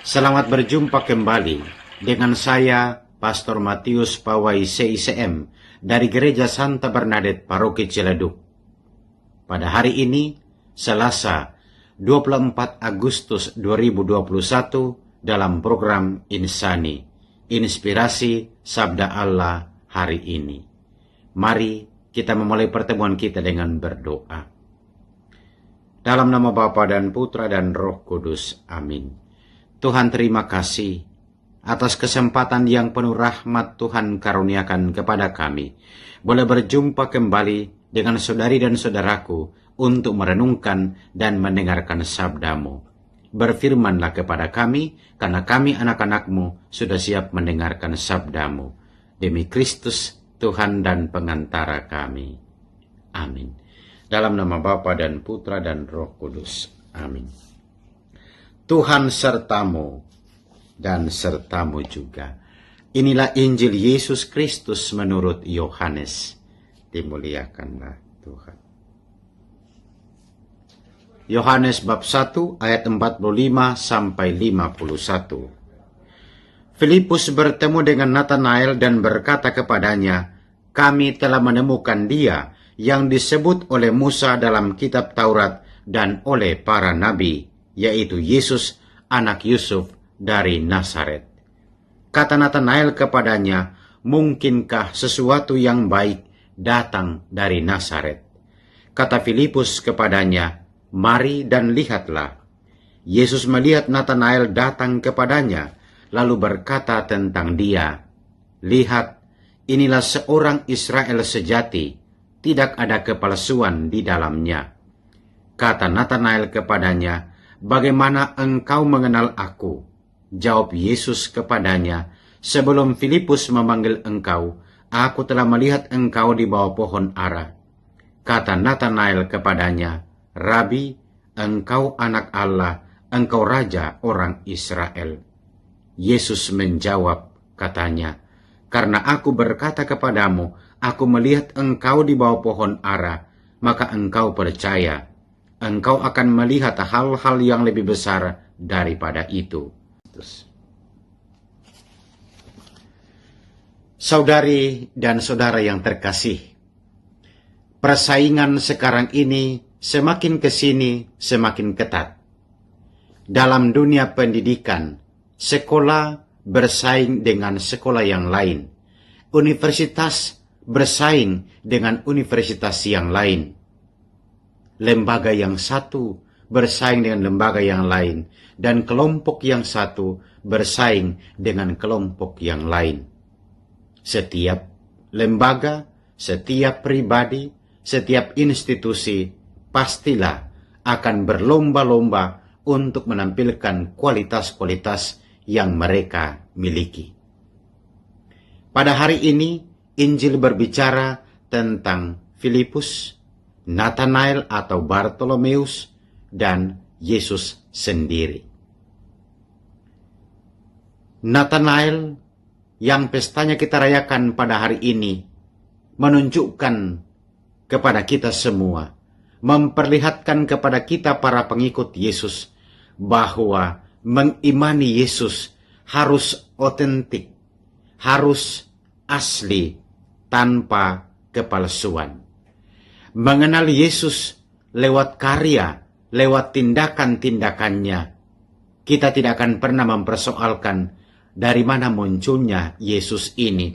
Selamat berjumpa kembali dengan saya, Pastor Matius Pawai CICM dari Gereja Santa Bernadette Paroki Ciledug. Pada hari ini, Selasa 24 Agustus 2021 dalam program Insani, Inspirasi Sabda Allah hari ini. Mari kita memulai pertemuan kita dengan berdoa. Dalam nama Bapa dan Putra dan Roh Kudus. Amin. Tuhan, terima kasih atas kesempatan yang penuh rahmat Tuhan karuniakan kepada kami. Boleh berjumpa kembali dengan saudari dan saudaraku untuk merenungkan dan mendengarkan sabda-Mu. Berfirmanlah kepada kami, karena kami anak-anak-Mu sudah siap mendengarkan sabda-Mu. Demi Kristus, Tuhan dan pengantara kami. Amin. Dalam nama Bapa dan Putra dan Roh Kudus. Amin. Tuhan sertamu dan sertamu juga. Inilah Injil Yesus Kristus menurut Yohanes. Dimuliakanlah Tuhan. Yohanes bab 1 ayat 45 sampai 51. Filipus bertemu dengan Nathanael dan berkata kepadanya, "Kami telah menemukan Dia yang disebut oleh Musa dalam kitab Taurat dan oleh para nabi, yaitu Yesus, anak Yusuf dari Nazaret." Kata Nathanael kepadanya, "Mungkinkah sesuatu yang baik datang dari Nazaret?" Kata Filipus kepadanya, "Mari dan lihatlah." Yesus melihat Nathanael datang kepadanya, lalu berkata tentang dia, "Lihat, inilah seorang Israel sejati, tidak ada kepalsuan di dalamnya." Kata Nathanael kepadanya, "Bagaimana engkau mengenal aku?" Jawab Yesus kepadanya, "Sebelum Filipus memanggil engkau, aku telah melihat engkau di bawah pohon ara." Kata Nathanael kepadanya, "Rabi, engkau anak Allah, engkau raja orang Israel." Yesus menjawab, katanya, "Karena aku berkata kepadamu, aku melihat engkau di bawah pohon ara, maka engkau percaya. Engkau akan melihat hal-hal yang lebih besar daripada itu." Saudari dan saudara yang terkasih, persaingan sekarang ini semakin kesini semakin ketat. Dalam dunia pendidikan, sekolah bersaing dengan sekolah yang lain. Universitas bersaing dengan universitas yang lain. Lembaga yang satu bersaing dengan lembaga yang lain, dan kelompok yang satu bersaing dengan kelompok yang lain. Setiap lembaga, setiap pribadi, setiap institusi pastilah akan berlomba-lomba untuk menampilkan kualitas-kualitas yang mereka miliki. Pada hari ini, Injil berbicara tentang Filipus, Nathanael atau Bartolomeus, dan Yesus sendiri. Nathanael yang pestanya kita rayakan pada hari ini menunjukkan kepada kita semua, memperlihatkan kepada kita para pengikut Yesus, bahwa mengimani Yesus harus otentik, harus asli, tanpa kepalsuan. Mengenal Yesus lewat karya, lewat tindakan-tindakannya. Kita tidak akan pernah mempersoalkan dari mana munculnya Yesus ini.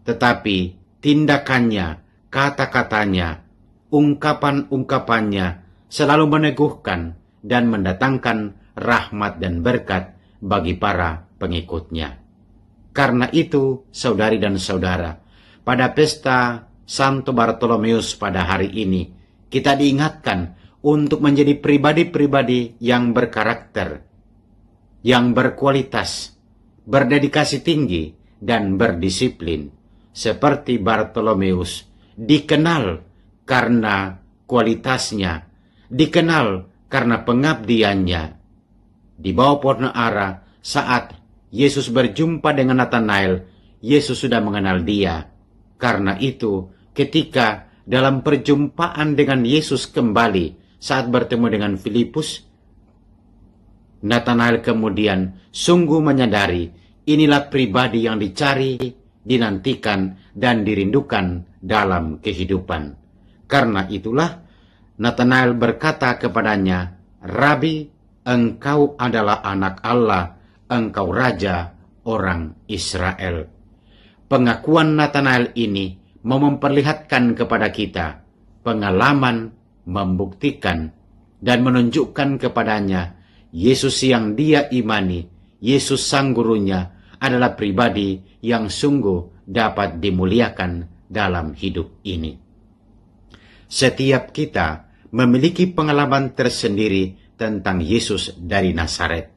Tetapi tindakannya, kata-katanya, ungkapan-ungkapannya selalu meneguhkan dan mendatangkan rahmat dan berkat bagi para pengikutnya. Karena itu, saudari dan saudara, pada pesta Santo Bartolomeus pada hari ini, kita diingatkan untuk menjadi pribadi-pribadi yang berkarakter, yang berkualitas, berdedikasi tinggi, dan berdisiplin. Seperti Bartolomeus, dikenal karena kualitasnya, dikenal karena pengabdiannya. Di bawah pohon ara, saat Yesus berjumpa dengan Nathanael, Yesus sudah mengenal dia. Karena itu, ketika dalam perjumpaan dengan Yesus kembali saat bertemu dengan Filipus, Nathanael kemudian sungguh menyadari inilah pribadi yang dicari, dinantikan, dan dirindukan dalam kehidupan. Karena itulah Nathanael berkata kepadanya, "Rabi, engkau adalah anak Allah, engkau raja orang Israel." Pengakuan Nathanael ini mau memperlihatkan kepada kita pengalaman, membuktikan, dan menunjukkan kepadanya Yesus yang dia imani, Yesus sang gurunya, adalah pribadi yang sungguh dapat dimuliakan dalam hidup ini. Setiap kita memiliki pengalaman tersendiri tentang Yesus dari Nazaret.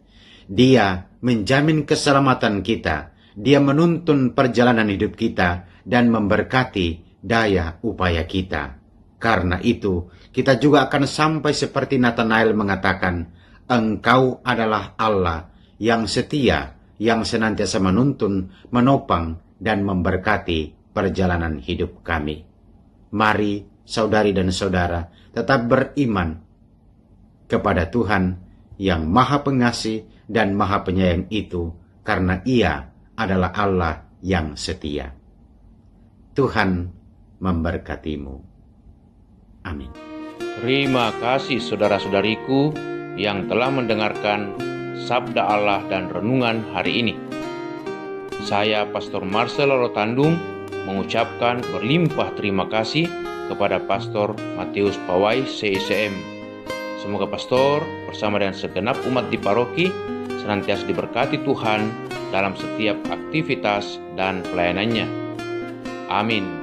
Dia menjamin keselamatan kita, dia menuntun perjalanan hidup kita dan memberkati daya upaya kita. Karena itu, kita juga akan sampai seperti Nathanael mengatakan, "Engkau adalah Allah yang setia, yang senantiasa menuntun, menopang, dan memberkati perjalanan hidup kami." Mari, saudari dan saudara, tetap beriman kepada Tuhan yang Maha Pengasih dan Maha Penyayang itu, karena Ia adalah Allah yang setia. Tuhan memberkatimu. Amin. Terima kasih saudara-saudariku yang telah mendengarkan Sabda Allah dan Renungan hari ini. Saya Pastor Marcelo Rotandung mengucapkan berlimpah terima kasih kepada Pastor Matius Pawai CICM. Semoga Pastor bersama dengan segenap umat di paroki senantiasa diberkati Tuhan dalam setiap aktivitas dan pelayanannya. Amin.